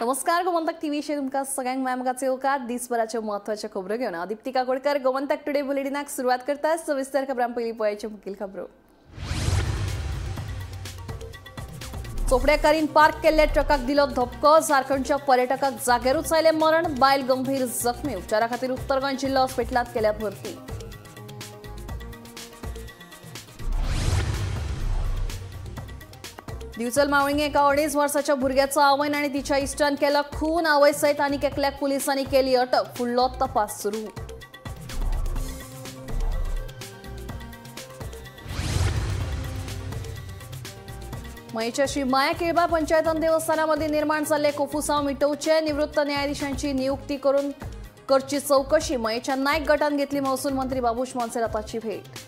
नमस्कार गोमंतक टीव्हीचे तुमका सगळ्यांक मायमगाचे होकार दिसभराच्या महत्वाच्या खबरो घेऊन दीप्ती काकोडकर गोमंतक टुडे बुलेटिनाक सुरुवात करतात। सविस्तर खबरां पयली पळोवचे मुखेल खबरो। चोपड्याकारीन पार्क केल्ले ट्रकाक दिलो धपको। झारखंडच्या पर्यटकाक जागेरूच आयले मरण। बायल गंभीर जखमी। उपचारा खातीर उत्तर गोंय जिल्हा हॉस्पिटलांत केल्या भरती। दिवचल मावळिंगे एका 2.5 वर्षाच्या भुरग्याचा आवयन आणि तिच्या इष्टान केला खून। आवय सयत आनीक एकल्याक पुलिसांनी केली अटक। फुडलो तपास सुरू। मयेच्या श्री माया केळबा पंचायतन देवस्थानामध्ये निर्माण जाल्ले कोफुसांव मिटोवचे। निवृत्त न्यायाधीशांची नियुक्ती करून करची चौकशी। मयेच्या नायक गटान घेतली महसूल मंत्री बाबूश मोन्सेराताची भेट।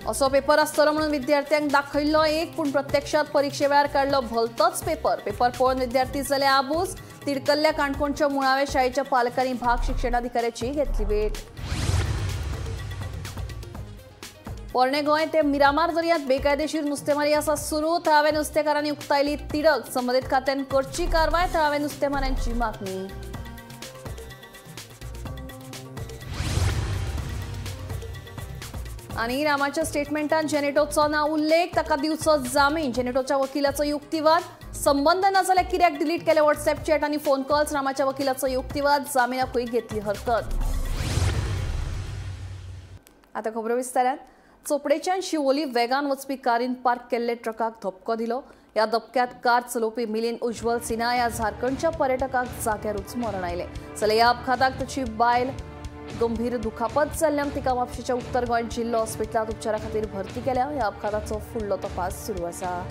असो पेपर आसतलो म्हणून विद्यार्थ्यांक दाखयल्लो एक, पण प्रत्यक्षात परीक्षे वेळार काढलो भलतोच पेपर। पेपर पळोवन विद्यार्थी जाले आबूज। तिडकल्ल्या काणकोणच्या मुळाव्या शाळेच्या पालकांनी भाग शिक्षणाधिकाऱ्याची घेतली भेट। पोरणे गोंय ते मिरामार दर्यांत बेकायदेशीर नुस्तेमारी आसा सुरू। थळाव्या नुस्तेकारांनी उक्तायली तिडक। संबंधित खात्यान करची कारवाय। थळाव्या नुस्तेमारांची मागणी। आणि रामाच्या स्टेटमेंटात जेनेटोचो नाव उल्लेख। ताका दिवचो जामीन। जेनेटोच्या वकिलाचो युक्तिवाद। संबंध ना जाल्यार कित्याक डिलीट केले व्हॉट्सअप चॅट आणि फोन कॉल्स। रामाच्या वकिलाचो युक्तिवाद। जामिनाकूय घेतली हरकत। आता खबरो विस्तारान। चोपडेच्यान शिवोली वेगान वचपी कारीन पार्क केल्ले ट्रकाक धपको दिलो। या धपक्यात कार चलोवपी मिलिंद उज्ज्वल सिन्हा या झारखंडच्या पर्यटकाक जाग्यारूच मरण आयले। जाल्यार या अपघाताक ताची बायल गंभीर दुखापत जाल्ल्यान तिका म्हापशेच्या उत्तर गोंय जिल्हा हॉस्पिटलांत उपचारा खातीर भरती केल्या। ह्या अपघाताचो फुडलो तपास सुरू आसा।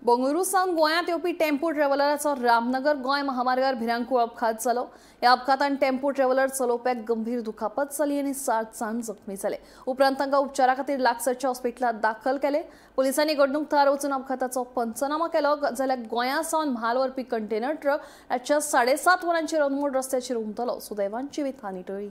बंगळुरू सावन गोंयांत येवपी टेम्पो ट्रॅव्हलराचो रामनगर गोंय महामार्गार भिरांकूळ अपघात जालो। ह्या अपघातान टेम्पो ट्रॅव्हलर चलोवप्याक गंभीर दुखापत जाली आणि 7 जाण जखमी जाले। उपरांत तांकां उपचारा खातीर लागसरच्या हॉस्पिटलांत दाखल केले। पुलिसांनी घडणूक थळार वचून अपघाताचो पंचनामा केलो। जाल्यार गोंया सावन म्हाल व्हरपी कंटेनर ट्रक रातच्या 7:30 वरांचेर अनमोड रस्त्याचेर उमटलो। सुदैवान जिवीतहानी टळ्ळी।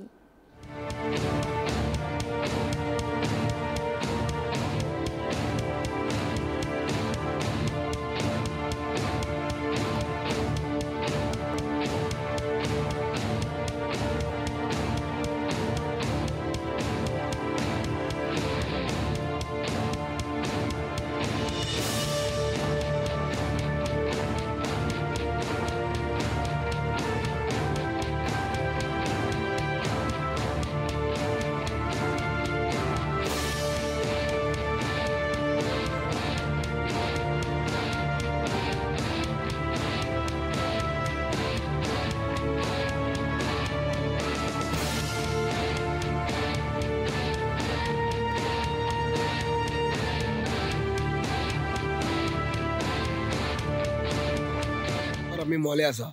आमी मोले आसा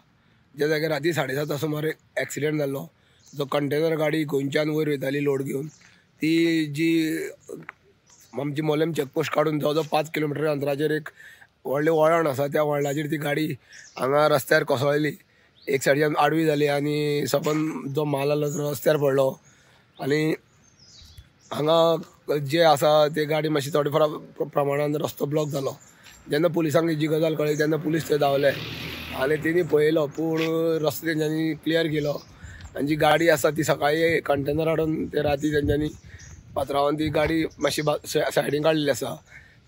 ज्या जाग्यार राती 7:30 सुमार एक्सिडेंट जाल्लो। जो कंटेनर गाडी गोंयच्यान वयर वयताली लोड घेवन ती जी आमची मोलेम चॅकपोस्ट काडून जवळ 5 किलोमिटर अंतराचेर एक व्हडलें वळण आसा। त्या वळणाचेर ती गाडी हांगा रस्त्यार कोसळ्ळी। एक सायडीच्यान आडवी जाली आनी सबन जो माल आसलो तो रस्त्यार पडलो। आनी हांगा जे आसा ते गाडी मातशी थोडेफार प्रमाणान रस्तो ब्लॉक जालो। जेन्ना पुलिसांक जी गजाल कळ्ळी तेन्ना पुलीस थंय धांवले आनी तेणी पळयलो, पूण रस्तो तेंच्यांनी क्लियर केलो। आनी जी गाडी आसा ती सकाळी कंटेनर हाडून ते राती तेंच्यांनी पात्रांवान ती गाडी मातशी सायडीन काडलेली आसा।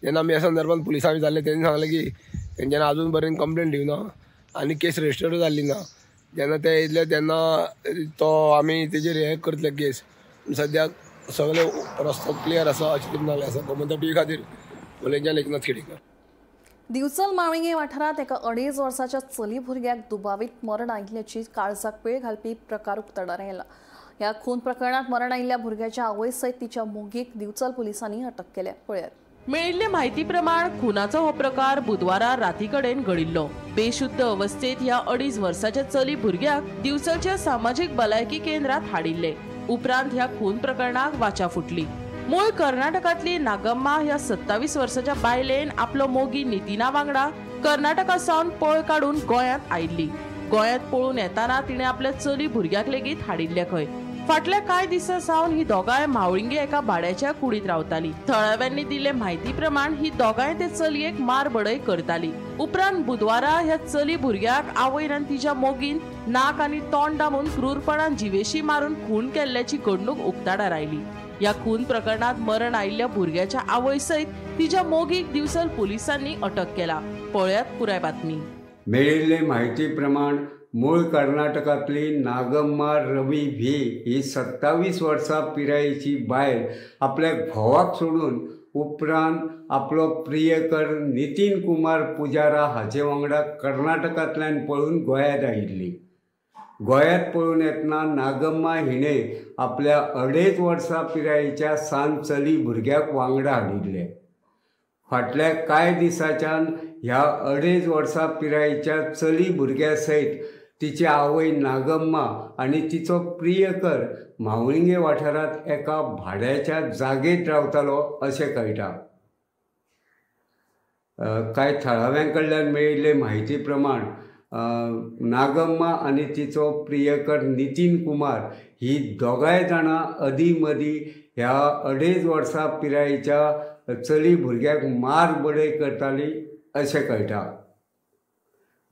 जेन्ना आमी ह्या संदर्भात पुलिसांक विचारलें तेणी सांगलें की तेंच्यांनी आजून पर्यंत कंप्लेंट दिवना आनी केस रजिस्टर जाल्ली ना। जेन्ना ते येयले तेन्ना तो आमी तेजेर हे करतले केस। सद्याक सगळे रस्तो क्लियर आसा अशें चिंतनाले आसा। गोमंतक टीव्ही खातीर उलयच्यान एकनाथ खेडेकर। दिवचल माळिंगे वाठारात एका 2.5 वर्षाच्या चली भुरग्याक दुबावीत मरण आयिल्ल्याची काळजाक पीळ घालपी प्रकार उक्ताडार आयला। ह्या खून प्रकरणात मरण आयिल्ल्या भुरग्याच्या आवय सयत तिच्या मोगीक दिवचल पोलिसांनी अटक केल्या। पळयात। मिळिल्ले माहिती प्रमाण खुनाचो हो प्रकार बुधवारा राती कडेन घडिल्लो। बेशुद्ध अवस्थेत ह्या 2.5 वर्षाच्या चली भुरग्याक दिवचलच्या सामाजिक भलायकी केंद्रात हाडिल्ले। उपरांत ह्या खून प्रकरणाक वाचा फुटली। मूळ कर्नाटकातली नागम्मा ह्या 27 वर्साच्या बायलेन आपलो मोगी नितीना वांगडा कर्नाटका सावन पळ काढून गोंयांत आयिल्ली। गोंयांत पळून येताना तिणे आपल्या चली भुरग्याक लेगीत हाडिल्ले खंय। फाटल्या कांय दिसा सावन ही दोगांय मावळिंगे एका भाड्याच्या कुडीत रावताली। थळाव्यांनी दिले म्हायती प्रमाण ही दोगांय ते चलयेक मारबडय करताली। उपरांत बुधवारा ह्या चली भुरग्याक आवयन आनी तिच्या मोगीन नाक आनी तोंड दामून क्रूरपणान जिवेशी मारून खून केल्ल्याची घडणूक उक्ताडार आयली। या खून प्रकरणात मरण आयिल्ल्या भुरग्याच्या आवय सयत तिच्या मोगीक दिवचल पुलिसांनी अटक केला। पळयात पुराय बातमी। मेळिल्ले म्हायती प्रमाण मूळ कर्नाटकातली नागम्मा रवी व्ही ही 27 वर्सां पिरायेची बायल आपल्या घोवाक सोडून उपरांत आपलो प्रियकर नितीन कुमार पुजारा हाचे वांगडा कर्नाटकांतल्यान पळून गोंयांत आयिल्ली। गोंयांत पळून येतना नागम्मा हिणे आपल्या 2.5 वर्सां पिरायेच्या सान चली भुरग्याक वांगडा हाडिल्ले। फाटल्या कांय दिसाच्यान ह्या 2.5 वर्सां पिरायेच्या चली भुरग्या सयत तिची आवय नागम्मा आनी तिचो प्रियकर मावळिंगे वाठारांत एका भाड्याच्या जागेत रावतालो अशें कळटा। कांय थळाव्यां कडल्यान मेळिल्ले म्हायती प्रमाण नागम्मा आनी तिचो प्रियकर नितीन कुमार ही दोगांय जाणां अदीं मदीं ह्या 2.5 वर्सां पिरायेच्या चली भुरग्याक मारबडय करताली अशें कळटा।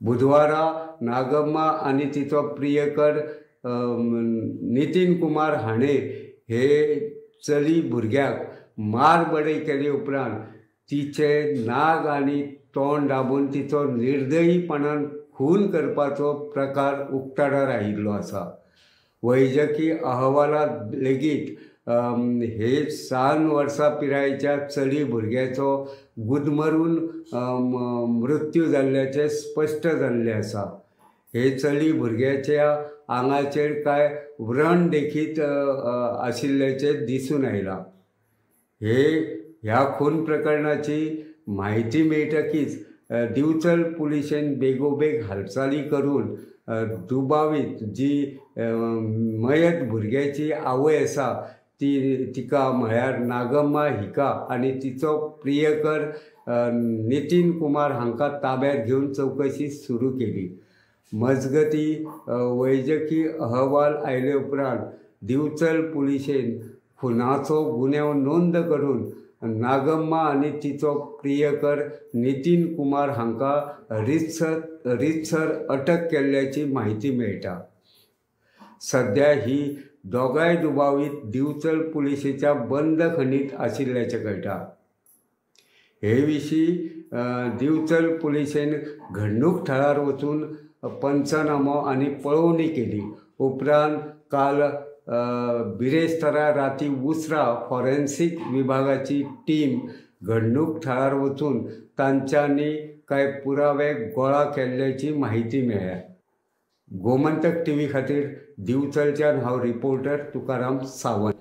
बुधवारा नागम्मा आनी तिचो प्रियकर नितीन कुमार हाणें हे चली भुरग्याक मारबडय केले उपरांत तिचे नाक आनी तोंड दाबून तिचो निर्दयीपणान खून करपाचो प्रकार उक्ताडार आयिल्लो आसा। वैजकी अहवालांत लेगीत हे 6 वर्सां पिरायेच्या चली भुरग्याचो गुदमरून मृत्यू जाल्ल्याचें स्पश्ट जाल्लें आसा। हे चली भुरग्याच्या आंगाचेर कांय व्रण देखीत आशिल्ल्याचें दिसून आयलां। ह्या खून प्रकरणाची म्हायती मेळटकीच दिवचल पुलिशेन बेगोबेग हालचाली करून दुबावीत जी मयत भुरग्याची आवय आसा तिका म्हळ्यार नागम्मा हिका आनी तिचो प्रियकर नितीन कुमार हांकां ताब्यांत घेवन चवकशी सुरू केली। मजगती वैजकी अहवाल आयले उपरांत दिवचल पुलिशेन खुनाचो गुन्यांव नोंद करून नागम्मा आनी तिचो प्रियकर नितीन कुमार हांकां रितसर अटक केल्ल्याची म्हायती मेळटा। सध्या ही दोगांय दुबावीत दिवचल पुलिशेच्या बंद खणीत आशिल्ल्याचें कळटा। हे विशीं दिवचल पुलिशेन घडणूक थळार वचून पंचनामो आनी पळोवणी केली। उपरांत काल बिरेस्तारा राती उसरा फॉरेन्सीक विभागाची टीम घडणूक थळार वचून तांच्यांनी कांय पुरावे गोळा केल्ल्याची म्हायती मेळ्ळ्या। गोमंतक टीव्ही खातीर दिवचलच्यान हांव रिपोर्टर तुकाराम सावंत।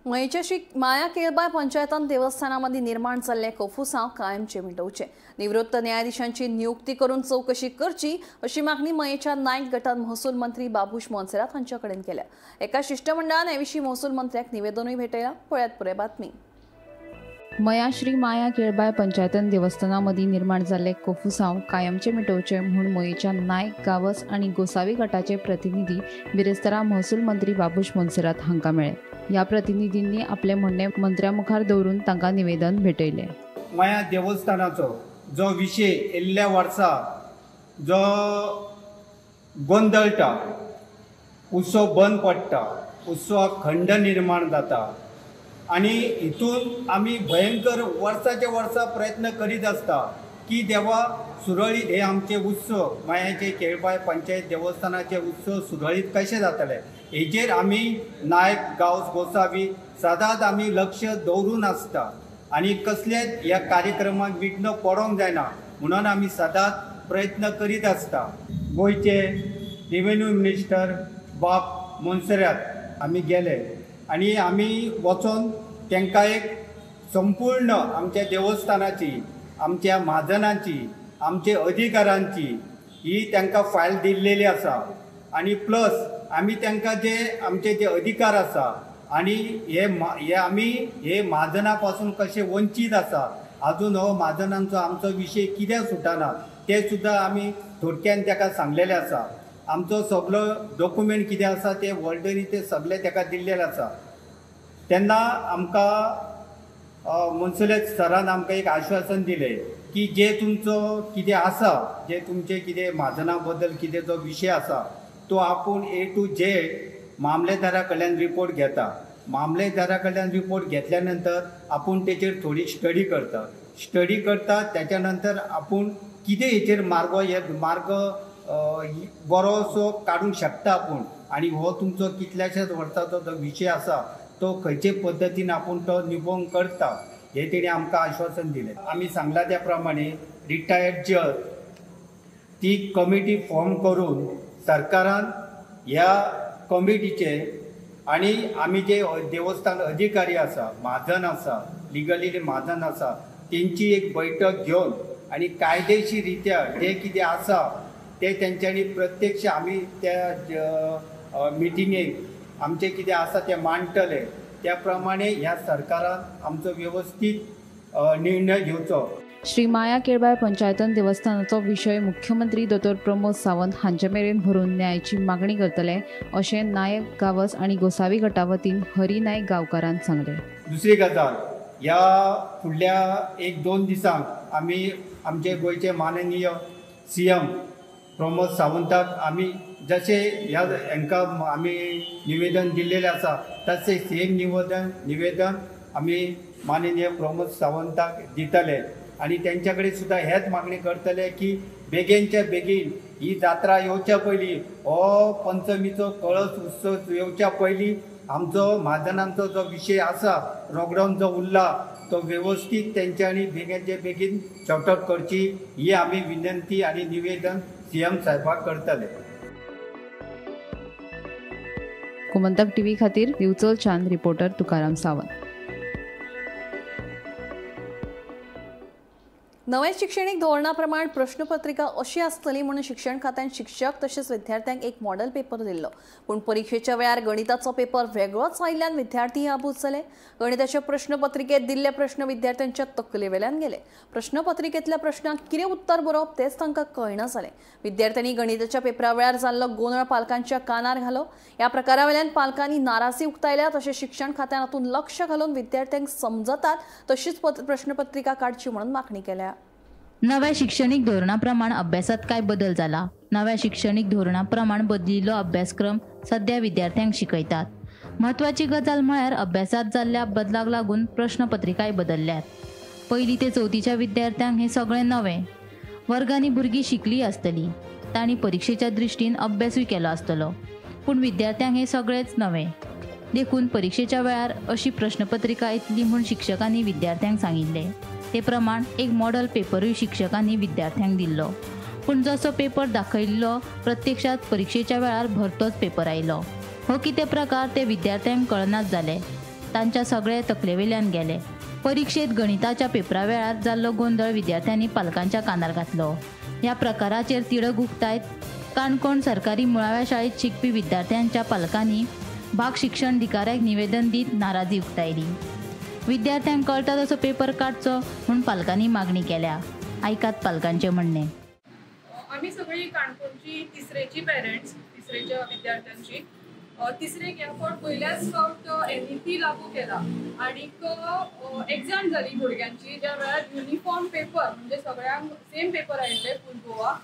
मयेच्या श्री माया केळबाय पंचायतान देवस्थानामदी निर्माण जाल्ले कफुसांव कायमचे मिटोवचे, निवृत्त न्यायाधीशांची नियुक्ती करून चौकशी करची अशी मागणी मयेच्या नायक गटान महसूल मंत्री बाबूश मोन्सेरात हांच्या कडेन केल्या। एका शिष्टमंडळान हे विशीं महसूल मंत्र्याक निवेदनूय भेटयलां। पळयात पुराय बातमी। मया श्री माया केळबाय पंचायतन देवस्थानामदी निर्माण जाल्ले कफुसांव कायमचे मिटोवचे म्हूण मयेच्या नायक गावस आनी गोसावी गटाचे प्रतिनिधी बिरेस्तारा महसूल मंत्री बाबूश मोन्सेरात हांकां मेळ्ळे। ह्या प्रतिनिधींनी आपले म्हणणे मंत्र्या मुखार दवरून तांकां निवेदन भेटयले। मया देवस्थानाचो जो विशय येल्ल्या वर्सा जो गोंदळटा, उत्सव बंद पडटा, उत्सवाक खंड निर्माण जाता आनी हितून आमी भयंकर वर्साचे वर्सा प्रयत्न करीत आसता की देवा सुरळीत हे आमचे उत्सव मयाचे केळबाय पंचायत देवस्थानाचे उत्सव सुरळीत कशे जातले हेजेर आमी नायक गांवस गोसावी सदांच आमी लक्ष दवरून आसता आनी कसलेच ह्या कार्यक्रमाक विघ्न पडोंक जायना म्हणून आमी सदांच प्रयत्न करीत आसता। गोंयचे रेव्हेन्यू मिनिस्टर बाब मोन्सेरात आमी गेले आनी आमी वचोन तांकां एक संपूर्ण आमच्या देवस्थानाची, आमच्या महाजनांची, आमच्या अधिकारांची ही तांकां फायल दिल्लेली आसा आनी प्लस आमी तांकां जे आमचे जे अधिकार आसा आणि हे आमी हे महाजनापासून कशे वंचीत आसा, अजून हो महाजनांचो आमचो विशय कित्याक सुटना ते सुद्दां आमी थोडक्यान ताका सांगलेलें आसा. आमचो सगळो डॉक्युमेंट कितें आसा ते वर्ल्डरी ते सगळे ताका दिल्लेले आसा. तेन्ना आमकां मुन्सिपल सरान आमकां एक आश्वासन दिलें की जे तुमचो कितें आसा, जे तुमचे कितें महाजना बद्दल कितें जो विशय आसा तो आपूण A to Z मामलेदारा कडल्यान रिपोर्ट घेता. मामलेदारा कडल्यान रिपोर्ट घेतल्या नंतर आपूण तेचेर थोडी स्टडी करता. त्याच्या नंतर आपूण कितें हेचेर मार्ग बरोसो काडूंक शकता आपूण. आणि हो तुमचो कितल्याशाच वर्साचो जो विशय आसा तो खंयचे पद्दतीन आपूण तो निभोवंक करता हे तेणी आमकां आश्वासन दिलें. आमी सांगला त्या प्रमाणे रिटायर्ड जज ती कमिटी फॉर्म करून सरकारान ह्या कमिटीचे आणि आमी जे देवस्थान अधिकारी आसा, महाजन आसा, लिगली महाजन आसा तेंची एक बैठक घेवन आणि कायदेशीर रित्या जे कितें आसा ते तेंच्यांनी प्रत्यक्ष आमी त्या मिटिंगेक आमचे कितें आसा ते मांडटले. त्या प्रमाणे ह्या सरकारान आमचो व्यवस्थित निर्णय घेवचो. श्री माया केळबाय पंचायतन देवस्थानाचो विशय मुख्यमंत्री दोतोर प्रमोद सावंत हांचे मेरेन व्हरून न्यायाची मागणी करतले अशें नायक गावस आणि गोसावी गटा वतीन हरी नायक गांवकारान सांगले. दुसरी गजाल, ह्या फुडल्या 1-2 दिसांक आमी आमचे गोंयचे माननीय CM प्रमोद सावंताक आमी जशे ह्या हांकां आमी निवेदन दिल्लेलें आसा तशें सेम निवेदन आमी माननीय प्रमोद सावंताक दितले आणि त्यांच्या कडेन सुद्दां हेच मागणी करतले की बेगीनच्या बेगीन ही जात्रा येवच्या पयलीं हो पंचमीचो कळस उत्सव येवच्या पयलीं आमचो महाजनांचो जो विशय आसा रोगडोवन जो उरला तो व्यवस्थित तेंच्यांनी बेगीनचे बेगीन शॉर्टआउट करची ही आमी विनंती आणि निवेदन CM साहेबाक करतले. गोमंतक TV खातीर दिवचल रिपोर्टर तुकाराम सावंत. नव्या शैक्षणिक धोरणाप्रमाण प्रश्नपत्रिका अशी आसतली म्हणून शिक्षण खात्यान शिक्षक तसेच विद्यार्थ्यांक एक मॉडेल पेपर दिल्लो. पण परीक्षेच्या वेळार गणिताचो पेपर वेगळोच आयिल्ल्यान विद्यार्थी आबूज जाले. गणिताच्या प्रश्नपत्रिकेत दिल्ले प्रश्न विद्यार्थ्यांच्या तकलेवेल्यान गेले. प्रश्नपत्रिकेतल्या प्रश्नांक कितें उत्तर बरोवप तेच तांकां कळना जालें. विद्यार्थ्यांनी गणिताच्या पेपरा वेळार जाल्लो गोंधळ पालकांच्या कानार घालो. ह्या प्रकारावेल्यान पालकांनी नाराजी उक्तायल्या. तशेंच शिक्षण खात्यान हातूंत लक्ष घालून विद्यार्थ्यांक समजतात तशीच प्रश्नपत्रिका काडची म्हणून मागणी केल्या. नव्या शैक्षणिक धोरणाप्रमाण अभ्यासात काय बदल जाला? नव्या शैक्षणिक धोरणाप्रमाण बदलिल्लो अभ्यासक्रम सध्या विद्यार्थ्यांक शिकयतात. महत्वाची गजाल म्हळ्यार अभ्यासात जाल्ल्या बदलाक लागून प्रश्नपत्रिकाय बदलल्यात. 1ली ते 4थीच्या विद्यार्थ्यांक हे सगळें नवें. वर्गांनी भुरगीं शिकली आसतली, तांणी परीक्षेच्या दृश्टीन अभ्यासूय केलो आसतलो, पूण विद्यार्थ्यांक हे सगळेंच नवें. देखून परीक्षेच्या वेळार अशी प्रश्नपत्रिका येतली म्हूण शिक्षकांनी विद्यार्थ्यांक सांगिल्लें. ते प्रमाण एक मॉडेल पेपरूय शिक्षकांनी विद्यार्थ्यांक दिल्लो, पूण जसो पेपर दाखयल्लो प्रत्यक्षात परीक्षेच्या वेळार भरतोच पेपर आयलो. हो कितें प्रकार ते विद्यार्थ्यांक कळनाच जाले. तांच्या सगळे तकलेवेल्यान गेले. परीक्षेत गणिताच्या पेपरा वेळार जाल्लो गोंधळ विद्यार्थ्यांनी पालकांच्या कानार घातलो. ह्या प्रकाराचेर तिडक उक्तायत काणकोण सरकारी मुळाव्या शाळेत शिकपी विद्यार्थ्यांच्या पालकांनी भाग शिक्षण अधिकाऱ्याक निवेदन दीत नाराजी उक्तायली. विद्यार्थ्यांक कळटा तसो पेपर काडचो म्हूण पालकांनी मागणी केल्या. आयकात पालकांचे म्हणणे. आम्ही सगळी काणकोणची तिसरेची पेरेंट्स, तिसरेच्या विद्यार्थ्यांची तिसरेक ह्या फावट पयल्याच फावट NEP लागू केला आणि एक्झाम जाली भुरग्यांची, ज्या वेळार युनिफॉर्म पेपर म्हणजे सगळ्यांक सेम पेपर आयिल्ले फूल गोवा.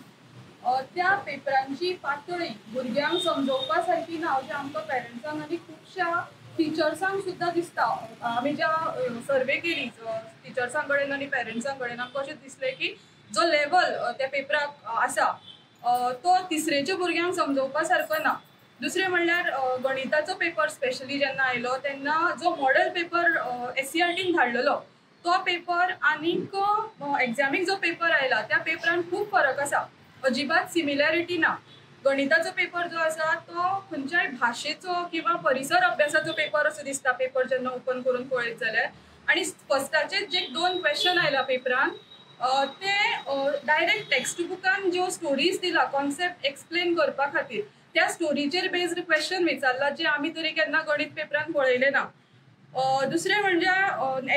त्या पेपरांची पातळी भुरग्यांक समजोवपा सारकी ना अशें आमकां पेरंट्सांक आनी खुबश्या टिचर्सांक सुद्दां दिसता. आमी ज्या सर्वे केली टिचर्सां कडेन आनी पेरंट्सां कडेन आमकां अशें दिसलें की जो लेवल त्या पेपराक आसा तो तिसरेच्या भुरग्यांक समजोवपा सारको ना. दुसरें म्हणल्यार गणिताचो पेपर स्पेशली जेन्ना आयलो तेन्ना जो मॉडेल पेपर SCRTन धाडलेलो तो पेपर आनीक एग्जामीक जो पेपर आयला त्या पेपरान खूब फरक आसा. अजिबात सिमिलॅरिटी ना. गणिताचो पेपर जो आसा तो खंयच्याय भाशेचो किंवा परिसर अभ्यासाचो पेपर असो दिसता पेपर जेन्ना ओपन करून पळयत जाल्यार. आणि फस्टाचे जे 2 क्वेश्चन आयला पेपरान ते डायरेक्ट टेक्स्ट बुकान ज्यो स्टोरीज दिला कॉन्सेप्ट एक्सप्लेन करपा खातीर त्या स्टोरीचेर बेस्ड क्वेश्चन विचारला जे आम्ही तरी केन्ना गणित पेपरान पळयले ना. दुसरें म्हणजे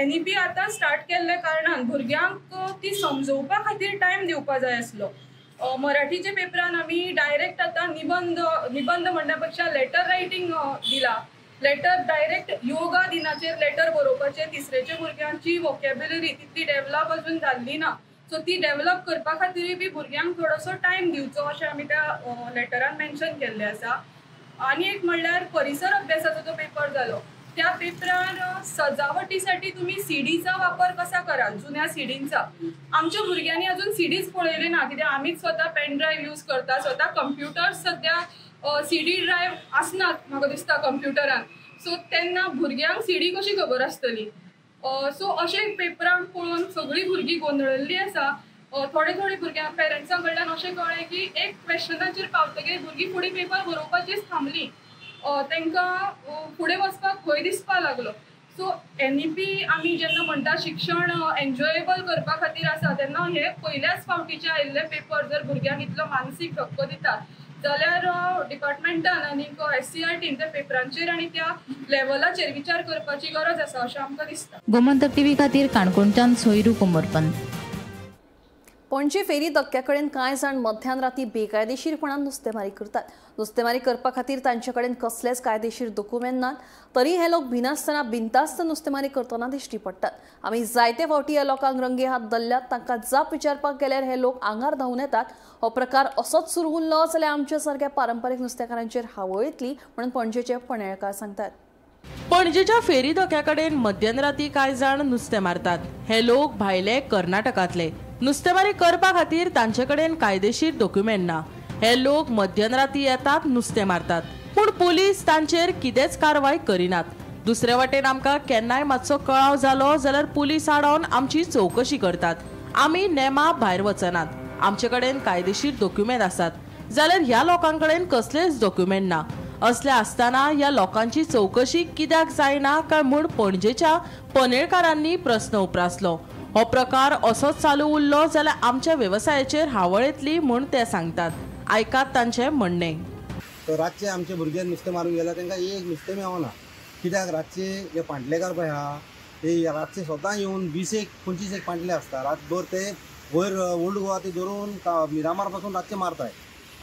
NEP आतां स्टार्ट केल्ल्या कारणान भुरग्यांक ती समजोवपा खातीर टायम दिवपा जाय आसलो. मराठीच्या पेपरान आमी डायरेक्ट आतां निबंध म्हणण्या पेक्षा लेटर रायटिंग दिला. लेटर डायरेक्ट योगा दिनाचेर लेटर बरोवपाचें. तिसरेच्या भुरग्यांची वोकॅब्युलरी तितली डेव्हलप अजून जाल्ली ना. सो ती डेव्हलप करपा खातीर बी भुरग्यांक थोडोसो टायम दिवचो अशें आमी त्या लेटरान मेन्शन केल्लें आसा. आनी एक म्हणल्यार परिसर अभ्यासाचो जो पेपर जालो त्या पेपरान सजावटीसाठी तुम्ही सीडीचा वापर कसा कराल, जुन्या सीडींचा. आमच्या भुरग्यांनी अजून सीडीज पळयले ना, कित्याक आमीच स्वता पेन ड्रायव्ह यूज करता. स्वता कंप्युटर सध्या CD ड्रायव्ह आसनात म्हाका दिसता कंप्युटरान. सो तेन्ना भुरग्यांक सीडी कशी खबर आसतली. सो अशे पेपरान पळोवन सगळीं भुरगीं गोंधळिल्लीं आसा. थोडे भुरग्यांक पेरंट्सां कडल्यान अशें कळ्ळें की एक क्वेश्चनाचेर पावतकीर भुरगीं फुडें पेपर बरोवपाचीच थांबलीं. तांकां फुडें वचपाक भंय दिसपा लागलो. सो NEP आमी जेन्ना म्हणटा शिक्षण एन्जॉयेबल करपा खातीर आसा तेन्ना हे पयल्याच फावटीचे आयिल्ले पेपर जर भुरग्यांक इतलो मानसीक धक्को दितात जाल्यार डिपार्टमेंटान आनी SCRTन त्या पेपरांचेर आनी त्या लेवलाचेर विचार करपाची गरज आसा अशें आमकां दिसता. गोमंतक TV खातीर काणकोणच्यान सोयरू कोमरपंत. पणजी फेरी धक्क्या कडेन कांय जाण मध्यान राती बेकायदेशीरपणान नुस्तेमारी करतात. नुस्तेमारी करपा खातीर तांचे कडेन कसलेच कायदेशीर डॉक्युमेंट नात, तरी हे लोक भिनासतना बिनतास्त नुस्तेमारी करतना दिश्टी पडटात. आमी जायते फावटी ह्या लोकांक रंगे हात धरल्यात. तांकां जाप विचारपाक गेल्यार हे लोक आंगार धांवन येतात. हो प्रकार असोच सुरू उरलो जाल्यार आमच्या सारक्या पारंपारीक नुस्तेकारांचेर हावळ येतली म्हणून पणजेचे पणेळकार सांगतात. पणजेच्या फेरी धोक्या कडेन मध्यनराती कांय जाण नुस्तें मारतात. हे लोक भायले कर्नाटकांतले. नुस्तेमारी करपा खातीर तांचे कडेन कायदेशीर डॉक्युमेंट ना. हे लोक मध्यनराती येतात, नुस्तें मारतात, पूण पुलीस तांचेर कितेंच कारवाय करिनात. दुसरे वटेन आमकां केन्नाय मातसो कळाव जालो जाल्यार पुलीस आडावन आमची चवकशी करतात. आमी नेमा भायर वचनात. आमचे कडेन कायदेशीर डॉक्युमेंट आसात जाल्यार ह्या लोकां कडेन कसलेच डॉक्युमेंट ना. असले आसतना ह्या लोकांची चवकशी कित्याक जायना काय म्हूण पणजेच्या पनेळकारांनी प्रस्न उपरासलो. हो प्रकार असोच चालू उरलो जाल्यार आमच्या वेवसायाचेर हावळ येतली म्हूण ते सांगतात. आयकात तांचे म्हणणे. रातचे आमचे भुरगे नुस्तें मारूंक गेल्यार तांकां एक नुस्तें मेळना. कित्याक रातचे हे पांटलेकार पळय आहा ते रातचे स्वता येवन 20-25 पांटले आसता. रातभर ते वयर ओल्ड गोवा ते धरून मिरामार पासून रातचे मारताय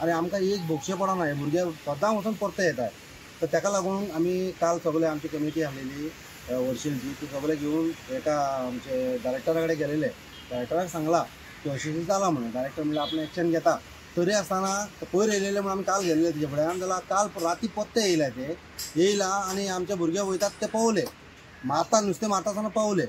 आनी आमकां एक भोगशें पडना. हे भुरगे स्वता वचून परते येतात. तर ताका लागून आमी काल सगळे आमची कमिटी आसलेली वर्षेची ती सगळे घेवन एका आमचे डायरेक्टरा कडेन गेलेले. डायरेक्टराक सांगला की अशें जाला म्हणून. डायरेक्टर म्हणल्यार आपण एक्शन घेता. तरी आसतना पयर येयलेले म्हणून आमी काल गेल्ले तेजे फुड्यान जाल्यार काल राती पत्ते येयले. ते येयला आनी आमचे भुरगे वयतात ते पावले मारता नुस्तें मारता आसतना पावले.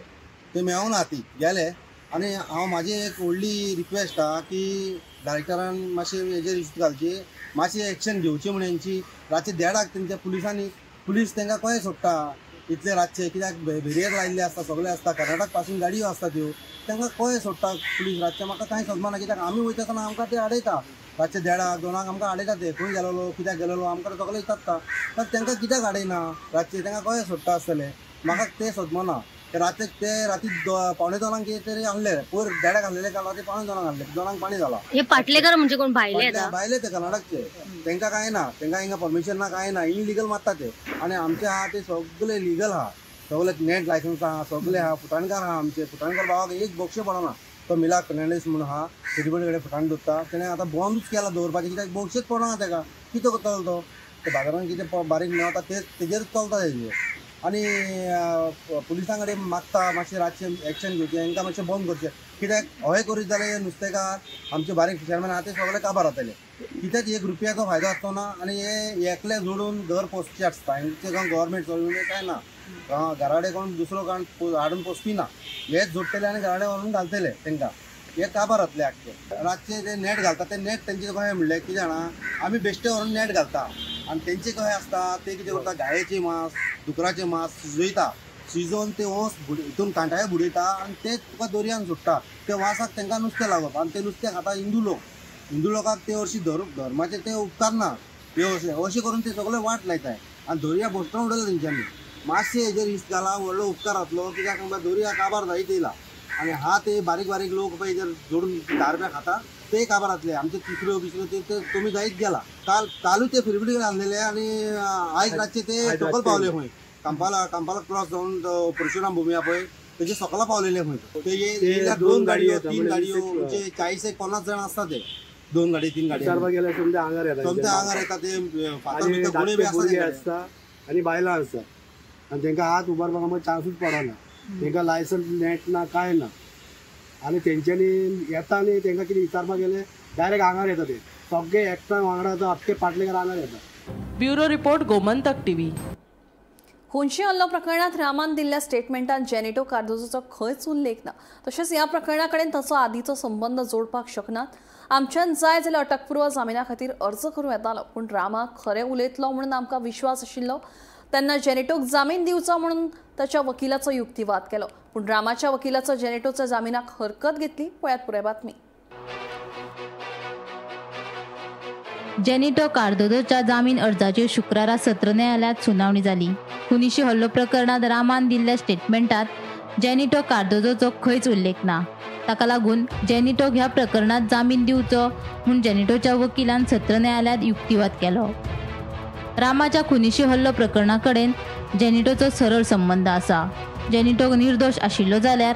ते मेळूना ती गेले. आनी हांव म्हाजी एक व्हडली रिक्वेस्ट आहा की डायरेक्टरान मातशें हेजेर इश्ट घालची, मातशी एक्शन घेवची म्हणून हेंची. रातचे देडाक तेंच्या पुलिसांनी पुलीस तांकां कशें सोडटा इतले रातचे. कित्याक बेरियर लायिल्ले आसता, सगळे आसता, कर्नाटक पासून गाडयो आसता त्यो तांकां कशें सोडटा पुलीस रातचे. म्हाका कांय समजना. कित्याक आमी वयता आसतना आमकां ते आडयता रातचे 1:30-2 आमकां आडयता. ते खंय गेलोलो कित्याक गेलोलो आमकां सगळे विचारता. तर तांकां कित्याक आडयना रातचे, तांकां कशें सोडटा आसतले म्हाका ते समजना. ते राती 2:45 कितें तरी आणले. पयर 1:30 घाललेले काल राती 2:45 घालले. 2 पाणी जाला. हे पाटलेकर म्हणजे कोण? भायले ते कर्नाटकचे. तांकां काय ना, तांकां हिंगा परमिशन ना, काय ना. इलिगल मारता ते. आनी आमचे आहा ते सगळे लिगल आहा. सगळे नेट लायसन्स आहा, सगळे आहा. फुटाणकार आहा आमचे. फुटाणकार भावाक एक बोक्षे पडना. तो मिलाक फर्नांडीस म्हणून आहा सिटीबडी कडेन फुटाण दवरता. तेणें आतां बंदूच केला दवरपाचें. कित्याक बोक्षेच पडना ताका. कितें करतलो तो? ते बाजारांत कितें बारीक मेळटा तेजेर चलता तेजेर. आनी पुलिसां कडेन मागता मातशें रातचें एक्शन घेवचें, हांकां मातशें बंद करचें. कित्याक अशें करीत जाल्यार नुस्तेकार आमचे बारीक फिशरमॅन आहा ते सगळे काबार जातले. कित्याक एक रुपयाचो फायदो आसतो ना. आनी हे एकले जोडून घर पोसचे आसता. हेंचे कोण गव्हर्मेंट चलून काय ना. घराडे कोण दुसरो कोण हाडून पोसपी ना. हेच जोडटले आनी घराडे व्हरून घालतले तांकां. हे काबार जातले आख्खे. रातचे ते नेट घालता ते नेट तेंचे कशें म्हणलें कितें जाणा आमी बेश्टे व्हरून नेट घालता आनी तेंचे कशें आसता ते कितें करता गायेचें मांस दुकराचें मांस शिजयता. शिजोवन ते वोस हितून कांटाळे बुडयता आनी ते तुका दर्यान सुट्टा. ते वासाक तांकां नुस्तें लागप आनी ते नुस्तें खाता हिंदू लोक. हिंदू लोकांक ते हरशीं धर्माचे ते उपकार ना. हे अशें करून ते सगळे वाट लायताय आनी दर्या बोस्टो उडयला तेंच्यांनी. मातशें हेजेर इश्ट घाला व्हडलो उपकार जातलो. कित्याक दर्या काबार जायत येयला आनी हा ते बारीक बारीक लोक पळय हेजेर जोडून 10 रुपया खाता ते काबारातले आमचे तिसऱ्यो बिसऱ्यो ते कमी जायत गेला. कालूच ते फिरफिडी आणलेले आणि आयज रातचे ते सकल पावले खंय कांपाला क्रॉस जाऊन परशुराम भूमी हा पळय तेजे सकला पावलेले खंय. ते 2 गाडयो 3 गाडयो म्हणजे 40-50 जण असतात ते 2 गाडी 3 गाडी समजा आंगार येतात ते गुणे असता आणि बायलां आसता आणि तांकां हात उबारपाक आमकां चान्सूच पडना. तांकां लायसन्स नेट ना काय ना आणि तेंच्यांनी येता आनी तांकां कितें विचारपाक गेले डायरेक्ट आंगार येता ते सगळे एकठांय वांगडा तो अख्खे पाटलेकार आंगार येता. Bureau report Gomantak TV. हुंशी हल्लो प्रकरणात रामान दिल्ल्या स्टेटमेंटात जेनिटो कार्दोजोचो खंयच उल्लेख ना. तशेंच ह्या प्रकरणा कडेन ताचो आदींचो संबंद जोडपाक शकनात. आमच्यान जाय जाल्यार अटकपूर्व जामिना खातीर अर्ज करूं येतालो पूण रामा खरें उलयतलो म्हणून आमकां विश्वास आशिल्लो तेन्ना जेनिटोक जामीन दिवचो म्हणून ताच्या वकिलाचो युक्तिवाद केलो पूण रामाच्या वकिलाचो जेनिटोच्या जामिनाक हरकत घेतली. पळयात पुराय बातमी. जेनिटो कार्दोजोच्या जामीन अर्जाचेर शुक्रारा सत्र न्यायालयात सुनावणी जाली. हुंशी हल्लो प्रकरणात रामान दिल्ल्या स्टेटमेंटात जेनिटो कार्दोजोचो खंयच उल्लेख ना. ताका लागून जेनिटोक ह्या प्रकरणात जामीन दिवचो म्हूण जेनिटोच्या वकिलान सत्र न्यायालयात युक्तिवाद केलो. रामाच्या खुनीशी हल्लो प्रकरणा कडेन जेनिटोचो सरळ संबंध आसा. जेनिटोक निर्दोश आशिल्लो जाल्यार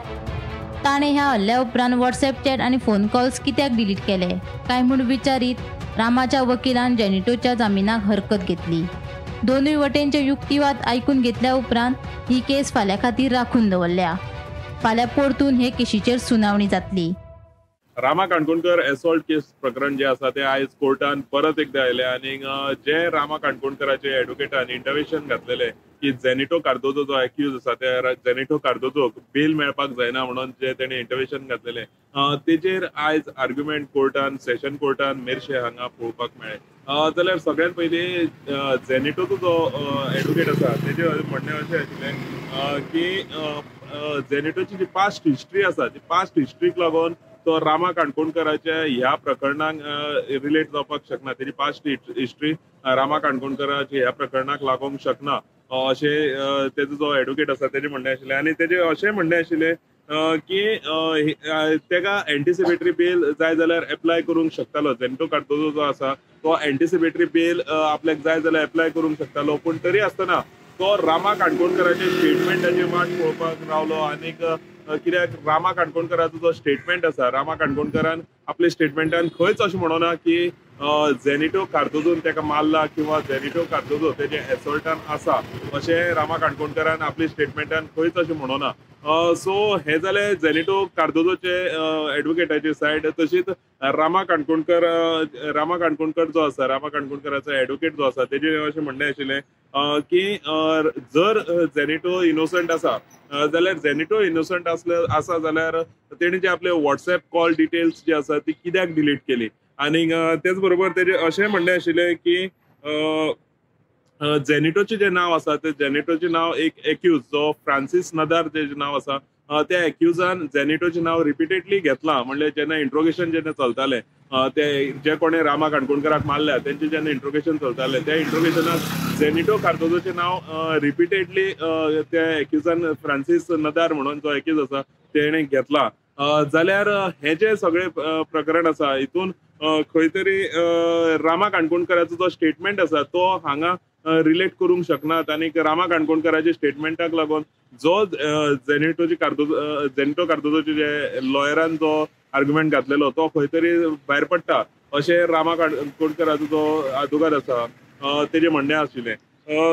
ताणें ह्या हल्ल्या उपरांत व्हॉट्सॲप चॅट आनी फोन कॉल्स कित्याक डिलीट केले काय म्हूण विचारीत रामाच्या वकिलान जेनिटोच्या जामिनाक हरकत घेतली. दोनूय वटेनचे युक्तिवाद आयकून घेतल्या उपरांत ही केस फाल्यां खातीर राखून दवरल्या. फाल्यां परतून हे केशीचेर सुनावणी जातली. रामा काणकोणकर एसॉल्ट केस प्रकरण जे आसा ते आयज कोर्टान परत एकदा आयले आनी जे रामा काणकोणकराचे एडवोकेटान इंटरव्हेन्शन घातलेले की जेनिटो कार्दोजो जो एक्यूज आसा त्या जेनिटो कार्दोजोक बेल मेळपाक जायना म्हणून जे तेणे इंटरव्हेन्शन घातलेले तेजेर आयज आर्ग्युमेंट कोर्टान सेशन कोर्टान मेर्शे हांगा पळोवपाक मेळ्ळे. जाल्यार सगळ्यात पयलीं जेनिटोचो जो एडवोकेट आसा तेजे म्हणणें अशें आशिल्लें की जेनिटोची जी पास्ट हिस्ट्री आसा ती पास्ट हिस्ट्रीक लागून तो रामा काणकोणकराच्या ह्या प्रकरणाक रिलेट जावपाक शकना. तेजी पास्ट हिस्ट्री रामा काणकोणकराच्या ह्या प्रकरणाक लागूंक शकना अशें तेजो जो एडवोकेट आसा तेजें म्हणणें आशिल्लें. आनी तेजें अशें म्हणणें आशिल्लें की तेका एंटिसिपेटरी बेल जाय जाल्यार एप्लाय करूंक शकतालो. जेनिटो कार्दोजो जो आसा तो एंटिसिपेटरी बेल आपल्याक जाय जाल्यार एप्लाय करूंक शकतालो पूण तरी आसतना तो रामा काणकोणकराचे स्टेटमेंटाची वाट पळोवपाक रावलो. आनीक कित्याक रामा काणकोणकराचो जो स्टेटमेंट आसा रामा काणकोणकरान आपल्या स्टेटमेंटान खंयच अशें म्हणना की जेनिटो कार्दोजोन तेका मारला किंवा जेनिटो कार्दोजो तेजे एसॉल्टान आसा अशें रामा काणकोणकरान आपल्या स्टेटमेंटान खंयच अशें म्हणना. सो हे जाले जेनिटो कार्दोजोचे एडवोकेटाची सायड. तशीच रामा काणकोणकर जो आसा रामा काणकोणकराचो एडवोकेट जो आसा तेजे अशें म्हणणें आशिल्लें की जर जेनिटो इनोसंट आसा जाल्यार जेनिटो इनोसंट आसा जाल्यार तेणी जे आपले व्हॉट्सॲप कॉल डिटेल्स जी आसा ती कित्याक डिलीट केली. आनी तेच बरोबर तेजे अशें म्हणणें आशिल्लें की जेनिटोचें जें नांव आसा तें जेनिटोचें नांव एक एक्यूज जो फ्रांसीस नदार जें नांव आसा त्या एक्यूजान जेनिटोचें नांव रिपिटेडली घेतलां. म्हणल्यार जेन्ना इंट्रोगेशन जेन्ना चलतालें ते जे कोणें रामा काणकोणकराक मारल्या तेंचें जेन्ना इंट्रोगेशन चलतालें त्या इंट्रोगेशनाक जेनिटो कार्दोजोचें नांव रिपिटेडली त्या एक्यूजान फ्रांसीस नदार म्हणून जो एक्यूज आसा तेणें घेतला. जाल्यार हें जें सगळें प्रकरण आसा हितून खंय तरी रामा काणकोणकराचो जो स्टेटमेंट आसा तो हांगा रिलेट करूंक शकनात. आनी रामा काणकोणकराच्या स्टेटमेंटाक लागून जो जेनिटो कार्दोजोचे जे लॉयरान जो आर्ग्युमेंट घातलेलो तो खंय तरी भायर पडटा अशें रामा काणकोणकराचो जो आदवोगाद आसा तेजें म्हणणें आशिल्लें.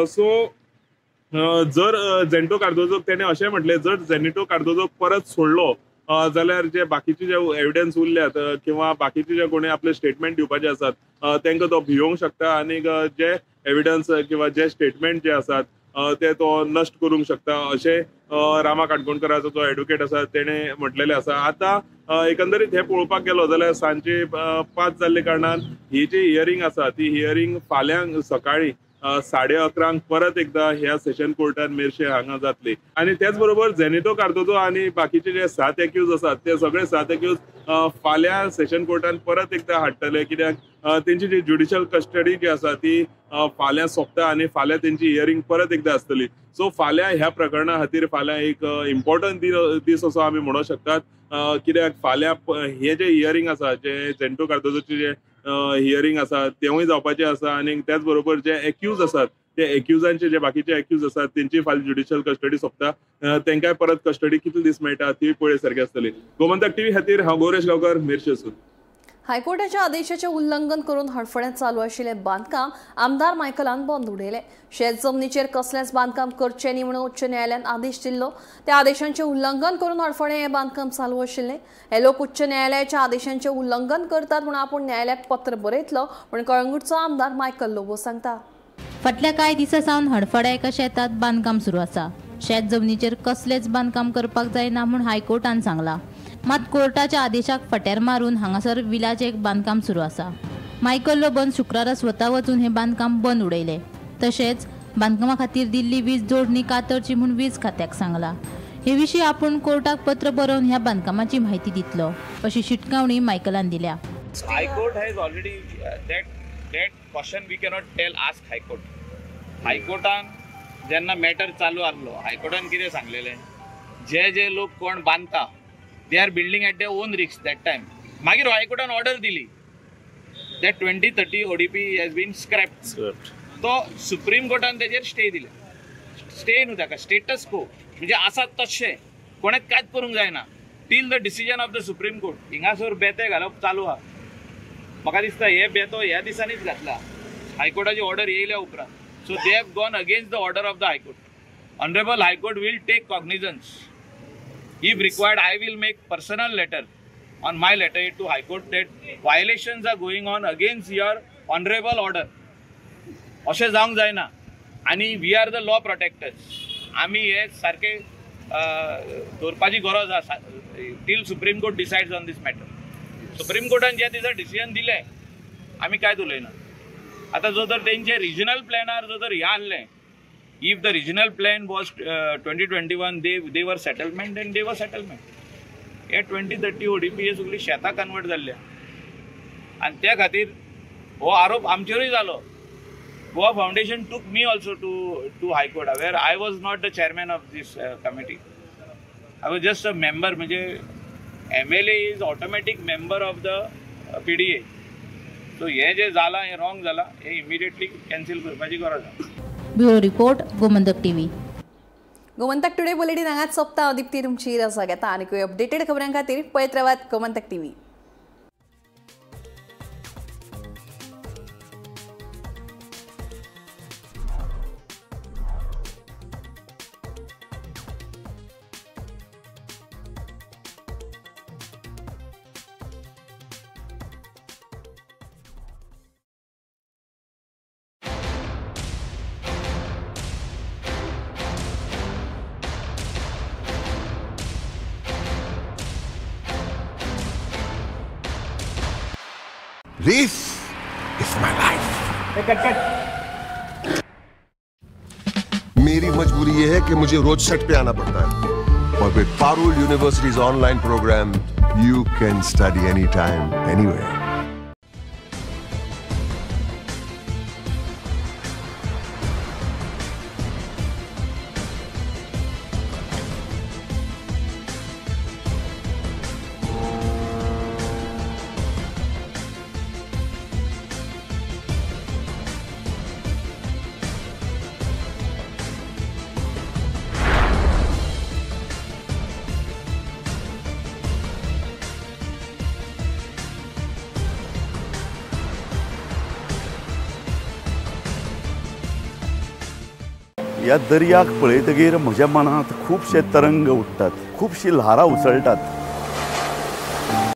सो जर जेनिटो कार्दोजोक तेणें अशें म्हटलें जर जेनिटो कार्दोजोक परत सोडलो जाल्यार जे बाकीचे जे एविडन्स उरल्यात किंवा बाकीचे जे कोणी आपले स्टेटमेंट दिवपाचे आसात तांकां तो भिवंक शकता आनी जे एविडन्स किंवा जे स्टेटमेंट जे आसात ते तो नश्ट करूंक शकता अशें रामा काणकोणकराचो जो एडवोकेट आसा तेणें म्हटलेलें आसा. आतां एकंदरीत हे पळोवपाक गेलो जाल्यार सांजचे 5 जाल्ले कारणान ही जी हियरींग आसा ती हियरींग फाल्यां सकाळीं 11:30 परत एकदा ह्या सेशन कोर्टान मेर्शे हांगा जातली. आनी त्याच बरोबर जेनिटो कार्दोजो आनी बाकीचे जे 7 एक्यूज आसात ते सगळे 7 एक्यूज फाल्यां सेशन कोर्टान परत एकदा हाडटले, कित्याक तेंची जी ज्युडिशियल कस्टडी जी आसा ती फाल्यां सोंपता आनी फाल्यां तेंची हियरिंग परत एकदा आसतली. सो फाल्यां ह्या प्रकरणा खातीर फाल्यां एक इम्पॉर्टंट दीस असो आमी म्हणूंक शकतात, कित्याक फाल्यां हे जे हियरिंग आसा, जे झेंटो कार्दोजोचे जे हियरिंग आसा तेवूय जावपाचें आसा, आनी त्याच बरोबर जे एक्यूज आसात ते एक्युजांचे जे बाकीचे एक्यूज आसात तेंची फाल्यां ज्युडिशियल कस्टडी सोंपता, तेंकाय परत कस्टडी कितले दीस मेळटा ती पळय सारकी आसतली. गोमंतक टीव्ही खातीर हांव गौरेश गांवकर, मिरशेसून. हायकोर्टाच्या आदेशाचे उल्लंघन करून हडफड्यात चालू आशिल्ले बांदकाम आमदार मायकलान बंद उडयले. शेत जमनीचेर कसलेंच बांदकाम करचें न्ही म्हणून उच्च न्यायालयान आदेश दिल्लो. त्या आदेशांचे उल्लंघन करून हडफडे हे बांदकाम चालू आशिल्ले. हे लोक उच्च न्यायालयाच्या आदेशांचे उल्लंघन करतात म्हणून आपूण न्यायालयाक पत्र बरयतलो म्हूण कळंगूटचो आमदार मायकल लोबो सांगता. फाटल्या कांय दिसा सावन हडफड्या एका शेतात बांदकाम सुरू आसा. शेत जमनीचेर कसलेच बांदकाम करपाक जायना म्हूण हायकोर्टान सांगला. मात कोर्टाच्या आदेशाक फट्यार मारून हांगासर विलाचे एक बांदकाम सुरू आसा. मायकल लोबोन शुक्रारा स्वता वचून हे बांदकाम बंद उडयले. तशेंच बांदकामा खातीर दिल्ली वीज जोडणी कातरची म्हूण वीज खात्याक सांगला. हे विशीं आपूण कोर्टाक पत्र बरोवन ह्या बांदकामाची म्हायती दितलो अशी शिटकावणी मायकलान दिल्या. High court has already that caution we cannot tell ask high court. हायकोर्टान जेन्ना मॅटर चालू आसलो हायकोर्टान कितें सांगलेलें, जे लोक कोण बांदता they are building at their own risk that time. मागीर हायकोर्टान ऑर्डर दिली दॅट 2030 ODP हॅज बीन स्क्रॅप्ड. तो सुप्रीम कोर्टान तेजेर स्टे दिले. स्टे न्हू ताका, स्टेटस को म्हणजे आसा तशें कोणेच कांयच करूंक जायना till the decision of the supreme court. हिंगासर बेते घालप चालू आहा. म्हाका दिसता हे बेतो ह्या दिसांनीच घातला हायकोर्टाची ऑर्डर येयल्या उपरांत. So they have gone against the order of the high court. Honourable high court will take cognizance. If required I will make personal letter on my letter to High Court that violations are going on against your honorable order. अशें जावंक जायना आनी we are the law protectors. आमी हे सारके दवरपाची गरज आसा till supreme court decides on this matter. Supreme कोर्टान जे दिसा डिसिजन दिलें आमी कांयच उलयना. आतां जो तर तेंचे रिजनल प्लॅनार जो तर हें आहलें, if the regional plan was 2021 they were settlement and they were settlement. हे 2030 ODP हे सगळी शेतां कन्वर्ट जाल्ल्या आनी त्या खातीर हो आरोप आमचेरूय जालो. Goa foundation took me also to high court where I was not the chairman of this committee. I was just a member. म्हणजे MLA is automatic member of the PDA. So हे जे जाला हे रॉंग जाला हे इमिडिएटली कॅन्सल करपाची गरज आसा. Bureau report Gomantak TV. Gomantak today bulletin हांगाच सोंपता. हांव दिप्ती तुमची रजा घेता आनी अपडेटेड खबरां खातीर पळयत रावात Gomantak TV. This is my life. मेरी मजबूरी ये है कि मुझे रोज सेट पे आना पड़ता है और with Parul universities online program you can study any time anywhere. ह्या दर्याक पळयतकीर म्हज्या मनांत खुबशे तरंग उठतात, खुबशी ल्हारां उसळटात.